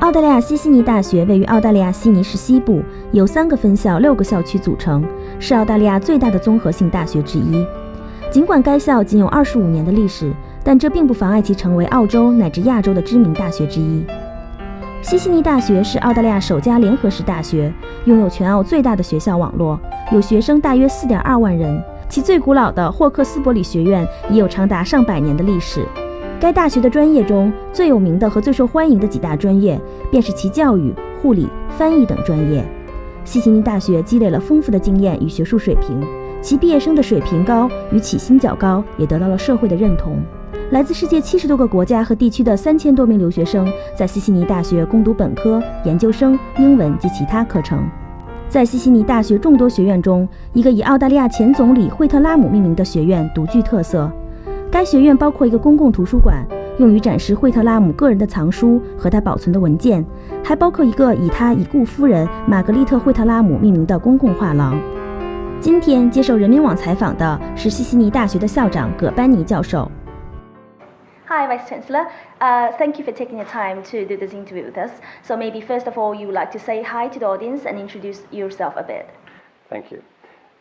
澳大利亚西悉尼大学位于澳大利亚悉尼市西部，由3个分校、6个校区组成，是澳大利亚最大的综合性大学之一。尽管该校仅有25年的历史，但这并不妨碍其成为澳洲乃至亚洲的知名大学之一。西悉尼大学是澳大利亚首家联合式大学，拥有全澳最大的学校网络，有学生大约4.2万人。其最古老的霍克斯伯里学院已有长达上百年的历史。该大学的专业中最有名的和最受欢迎的几大专业，便是其教育、护理、翻译等专业。西悉尼大学积累了丰富的经验与学术水平，其毕业生的水平高与起薪较高，也得到了社会的认同。来自世界70多个国家和地区的3000多名留学生在西悉尼大学攻读本科、研究生、英文及其他课程。在西悉尼大学众多学院中，一个以澳大利亚前总理惠特拉姆命名的学院独具特色。该学院包括一个公共图书馆，用于展示惠特拉姆个人的藏书和他保存的文件，还包括一个以他已故夫人玛格丽特·惠特拉姆命名的公共画廊。今天接受人民网采访的是西悉尼大学的校长葛班尼教授。Hi, Vice Chancellor. Thank you for taking the time to do this interview with us. So maybe first of all, you would like to say hi to the audience and introduce yourself a bit. Thank you.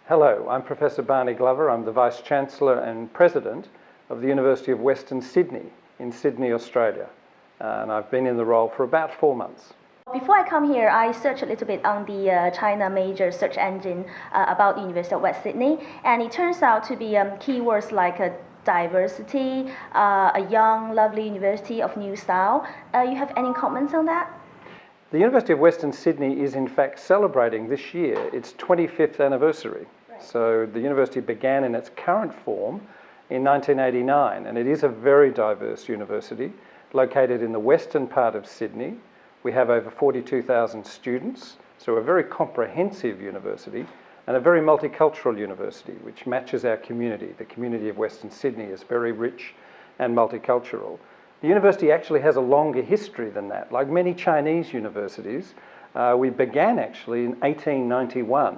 Hello, I'm Professor Barney Glover. I'm the Vice Chancellor and President of the University of Western Sydney in Sydney, Australia. And I've been in the role for about 4 months. Before I come here, I searched a little bit on the China major search engine about the University of West Sydney, and it turns out to be keywords like diversity, a young, lovely university of new style. You have any comments on that? The University of Western Sydney is in fact celebrating this year its 25th anniversary. Right. So the university began in its current form in 1989, and it is a very diverse university located in the western part of Sydney. We have over 42,000 students, so a very comprehensive university and a very multicultural university which matches our community. The community of Western Sydney is very rich and multicultural. The university actually has a longer history than that. Like many Chinese universities, we began actually in 1891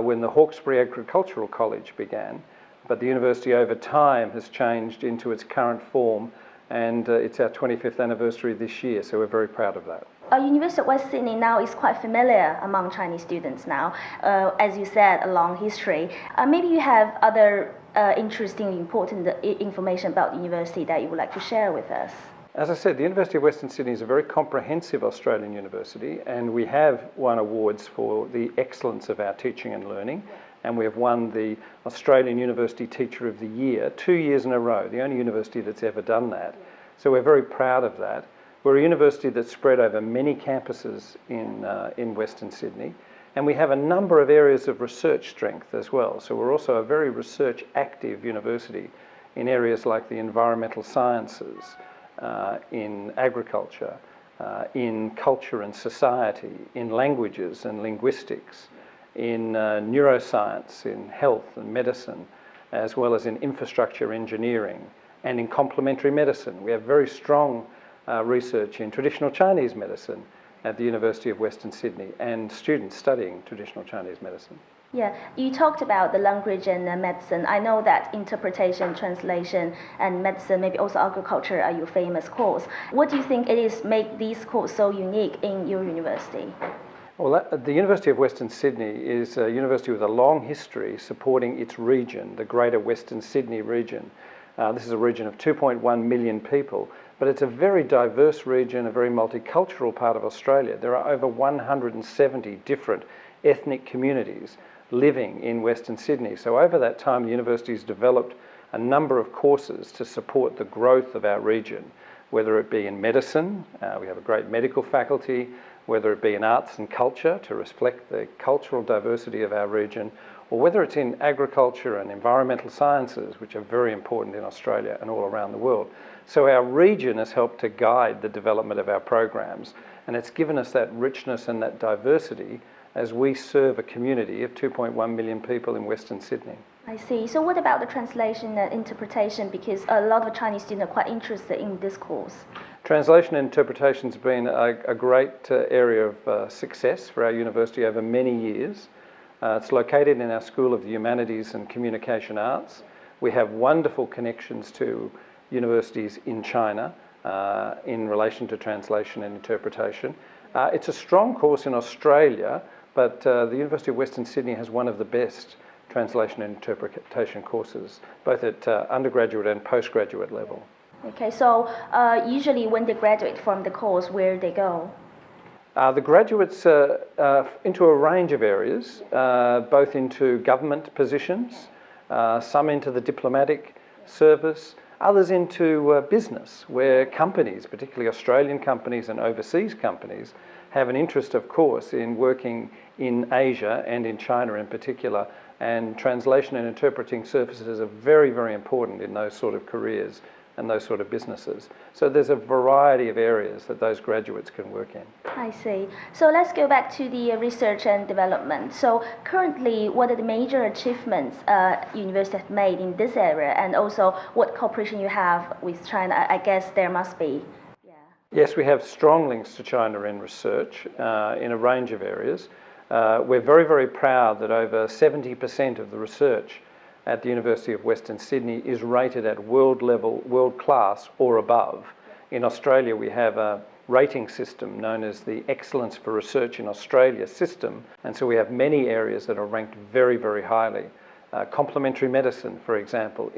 when the Hawkesbury Agricultural College began. But the university over time has changed into its current form, and it's our 25th anniversary this year, so we're very proud of that. University of West Sydney now is quite familiar among Chinese students now. As you said, a long history. Maybe you have other interesting, important information about the university that you would like to share with us. As I said, the University of Western Sydney is a very comprehensive Australian university, and we have won awards for the excellence of our teaching and learning. And we have won the Australian University Teacher of the Year 2 years in a row, the only university that's ever done that. So we're very proud of that. We're a university that's spread over many campuses in Western Sydney, and we have a number of areas of research strength as well. So we're also a very research active university in areas like the environmental sciences, in agriculture, in culture and society, in languages and linguistics, in neuroscience, in health and medicine, as well as in infrastructure engineering and in complementary medicine. We have very strong research in traditional Chinese medicine at the University of Western Sydney and students studying traditional Chinese medicine. Yeah, you talked about the language and medicine. I know that interpretation, translation, and medicine, maybe also agriculture, are your famous course. What do you think it is make these courses so unique in your university? Well, the University of Western Sydney is a university with a long history supporting its region, the Greater Western Sydney region. This is a region of 2.1 million people, but it's a very diverse region, a very multicultural part of Australia. There are over 170 different ethnic communities living in Western Sydney. So over that time, the university has developed a number of courses to support the growth of our region, whether it be in medicine, we have a great medical faculty, whether it be in arts and culture to reflect the cultural diversity of our region, or whether it's in agriculture and environmental sciences, which are very important in Australia and all around the world. So our region has helped to guide the development of our programs, and it's given us that richness and that diversity as we serve a community of 2.1 million people in Western Sydney. I see. So what about the translation and interpretation? Because a lot of Chinese students are quite interested in this course. Translation and interpretation has been a great area of success for our university over many years. It's located in our School of the Humanities and Communication Arts. We have wonderful connections to universities in China, in relation to translation and interpretation. It's a strong course in Australia, but the University of Western Sydney has one of the best translation and interpretation courses, both at undergraduate and postgraduate level. Okay, so usually when they graduate from the course, where they go? The graduates into a range of areas, both into government positions, some into the diplomatic service, others into business, where companies, particularly Australian companies and overseas companies, have an interest, of course, in working in Asia and in China in particular, and translation and interpreting services are very, very important in those sort of careers and those sort of businesses. So there's a variety of areas that those graduates can work in. I see. So let's go back to the research and development. So currently, what are the major achievements university has made in this area, and also what cooperation you have with China? I guess there must be. Yeah. Yes, we have strong links to China in research in a range of areas. We're very, very proud that over 70% of the research at the University of Western Sydney is rated at world level, world class or above. In Australia, we have a rating system known as the Excellence for Research in Australia system, and so we have many areas that are ranked very, very highly. Complementary medicine, for example,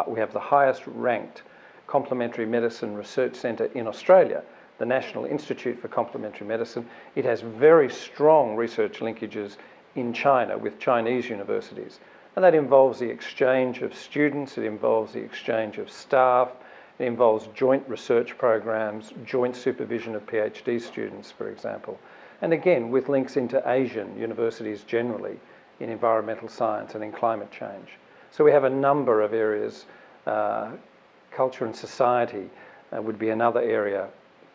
we have the highest ranked complementary medicine research centre in Australia, the National Institute for Complementary Medicine. It has very strong research linkages in China with Chinese universities. And that involves the exchange of students, it involves the exchange of staff, it involves joint research programs, joint supervision of PhD students, for example. And again, with links into Asian universities generally in environmental science and in climate change. So we have a number of areas. Culture and society would be another area,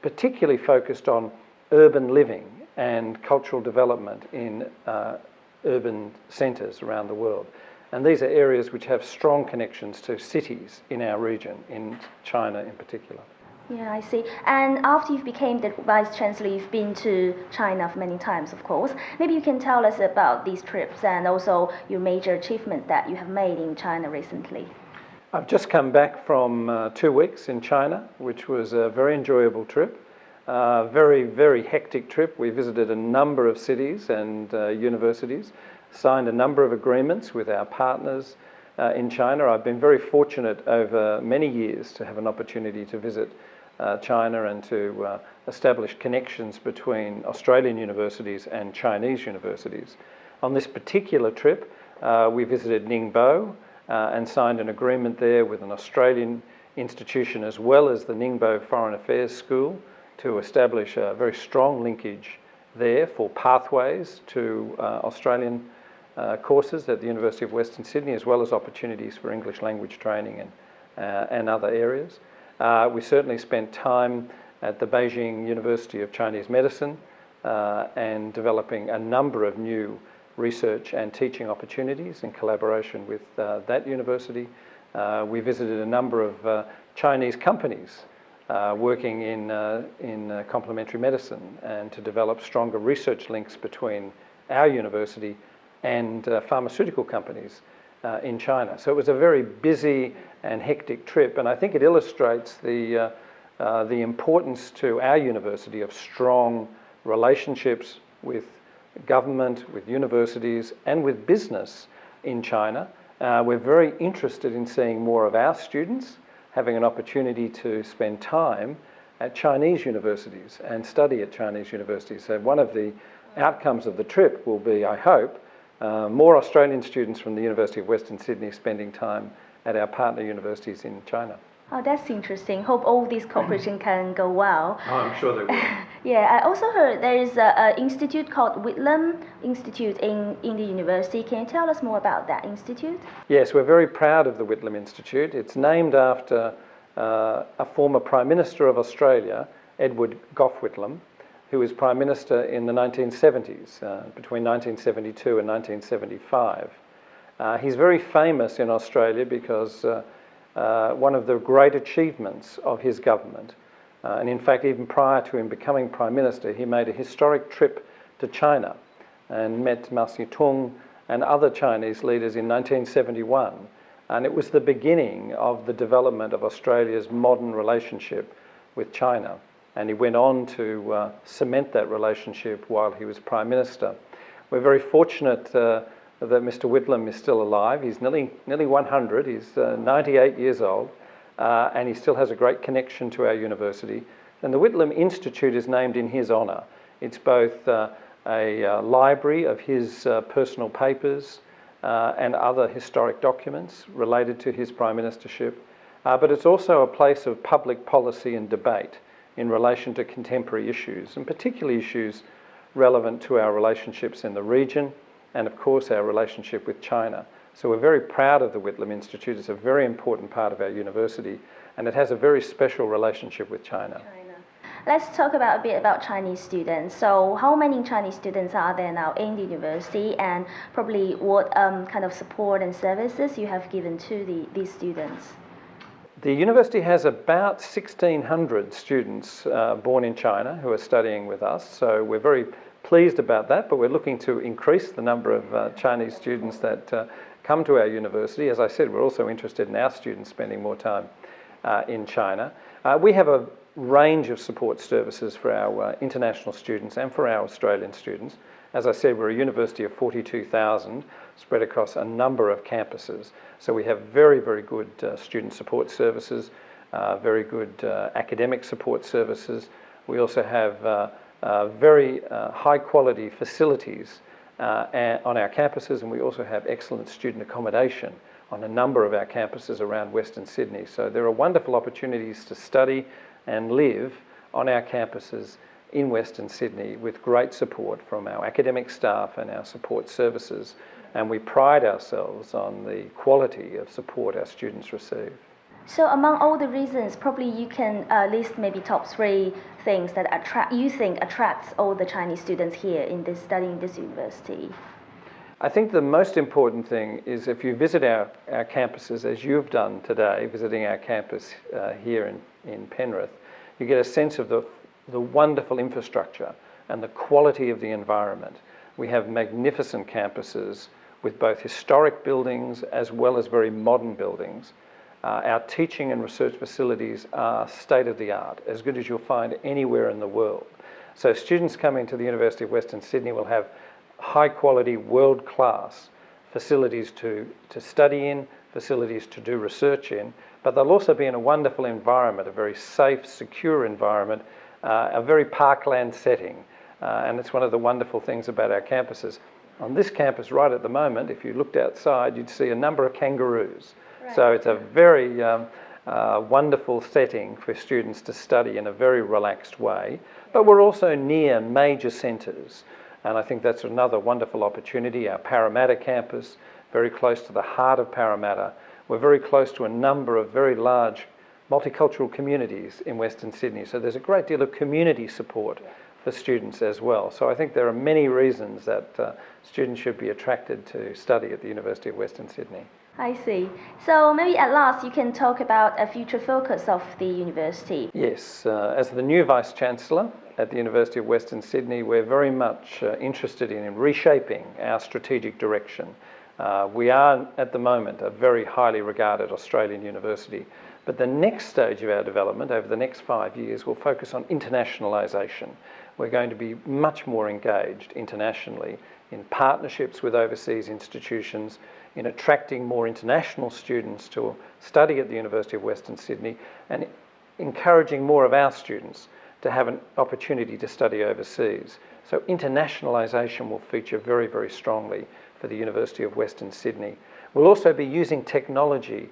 particularly focused on urban living and cultural development in urban centres around the world. And these are areas which have strong connections to cities in our region, in China in particular. Yeah, I see. And after you became the Vice Chancellor, you've been to China many times, of course. Maybe you can tell us about these trips and also your major achievement that you have made in China recently. I've just come back from 2 weeks in China, which was a very enjoyable trip. Very, very hectic trip. We visited a number of cities and universities, signed a number of agreements with our partners in China. I've been very fortunate over many years to have an opportunity to visit China and to establish connections between Australian universities and Chinese universities. On this particular trip, we visited Ningbo and signed an agreement there with an Australian institution as well as the Ningbo Foreign Affairs School to establish a very strong linkage there for pathways to Australian courses at the University of Western Sydney, as well as opportunities for English language training and other areas. We certainly spent time at the Beijing University of Chinese Medicine and developing a number of new research and teaching opportunities in collaboration with that university. We visited a number of Chinese companies working in complementary medicine and to develop stronger research links between our university and pharmaceutical companies in China. So it was a very busy and hectic trip, and I think it illustrates the importance to our university of strong relationships with government, with universities, and with business in China. We're very interested in seeing more of our students having an opportunity to spend time at Chinese universities and study at Chinese universities. So one of the outcomes of the trip will be, I hope, more Australian students from the University of Western Sydney spending time at our partner universities in China. Oh, that's interesting. Hope all this cooperation can go well. Oh, I'm sure they will. Yeah, I also heard there is an institute called Whitlam Institute in the university. Can you tell us more about that institute? Yes, we're very proud of the Whitlam Institute. It's named after a former Prime Minister of Australia, Edward Gough Whitlam, who was Prime Minister in the 1970s, between 1972 and 1975. He's very famous in Australia because one of the great achievements of his government, and in fact even prior to him becoming Prime Minister, he made a historic trip to China and met Mao Zedong and other Chinese leaders in 1971. And it was the beginning of the development of Australia's modern relationship with China. And he went on to cement that relationship while he was Prime Minister. We're very fortunate that Mr. Whitlam is still alive. He's nearly 100, he's 98 years old, and he still has a great connection to our university. And the Whitlam Institute is named in his honour. It's both a library of his personal papers and other historic documents related to his prime ministership, but it's also a place of public policy and debate in relation to contemporary issues, and particularly issues relevant to our relationships in the region and of course our relationship with China. So we're very proud of the Whitlam Institute. It's a very important part of our university and it has a very special relationship with China. Let's talk a bit about Chinese students. So how many Chinese students are there now in the university, and probably what kind of support and services you have given to these students? The university has about 1,600 students born in China who are studying with us, so we're very pleased about that, but we're looking to increase the number of Chinese students that come to our university. As I said, we're also interested in our students spending more time in China. We have a range of support services for our international students and for our Australian students. As I said, we're a university of 42,000 spread across a number of campuses. So we have very, very good student support services, very good academic support services. We also have very high quality facilities on our campuses, and we also have excellent student accommodation on a number of our campuses around Western Sydney. So there are wonderful opportunities to study and live on our campuses in Western Sydney with great support from our academic staff and our support services, and we pride ourselves on the quality of support our students receive. So among all the reasons, probably you can list maybe top 3 things that you think attracts all the Chinese students here in studying this university. I think the most important thing is if you visit our campuses, as you've done today, visiting our campus here in Penrith, you get a sense of the wonderful infrastructure and the quality of the environment. We have magnificent campuses with both historic buildings as well as very modern buildings. Our teaching and research facilities are state-of-the-art, as good as you'll find anywhere in the world. So students coming to the University of Western Sydney will have high-quality, world-class facilities to study in, facilities to do research in, but they'll also be in a wonderful environment, a very safe, secure environment, a very parkland setting. And it's one of the wonderful things about our campuses. On this campus right at the moment, if you looked outside, you'd see a number of kangaroos. Right. So it's a very wonderful setting for students to study in a very relaxed way. But we're also near major centres, and I think that's another wonderful opportunity. Our Parramatta campus, very close to the heart of Parramatta. We're very close to a number of very large multicultural communities in Western Sydney. So there's a great deal of community support for students as well. So I think there are many reasons that students should be attracted to study at the University of Western Sydney. I see. So maybe at last you can talk about a future focus of the university. Yes, as the new Vice-Chancellor at the University of Western Sydney, we're very much interested in reshaping our strategic direction. We are at the moment a very highly regarded Australian university, but the next stage of our development over the next 5 years will focus on internationalisation. We're going to be much more engaged internationally in partnerships with overseas institutions, in attracting more international students to study at the University of Western Sydney, and encouraging more of our students to have an opportunity to study overseas. So internationalisation will feature very, very strongly for the University of Western Sydney. We'll also be using technology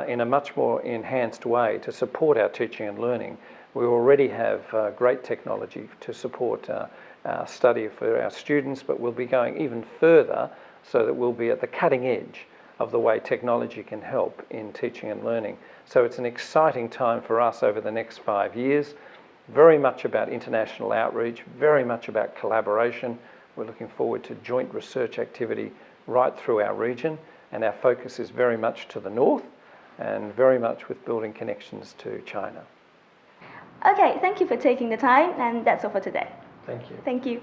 in a much more enhanced way to support our teaching and learning. We already have great technology to support our study for our students, but we'll be going even further so that we'll be at the cutting edge of the way technology can help in teaching and learning. So it's an exciting time for us over the next 5 years, very much about international outreach, very much about collaboration. We're looking forward to joint research activity right through our region, and our focus is very much to the north and very much with building connections to China. Okay, thank you for taking the time, and that's all for today. Thank you. Thank you.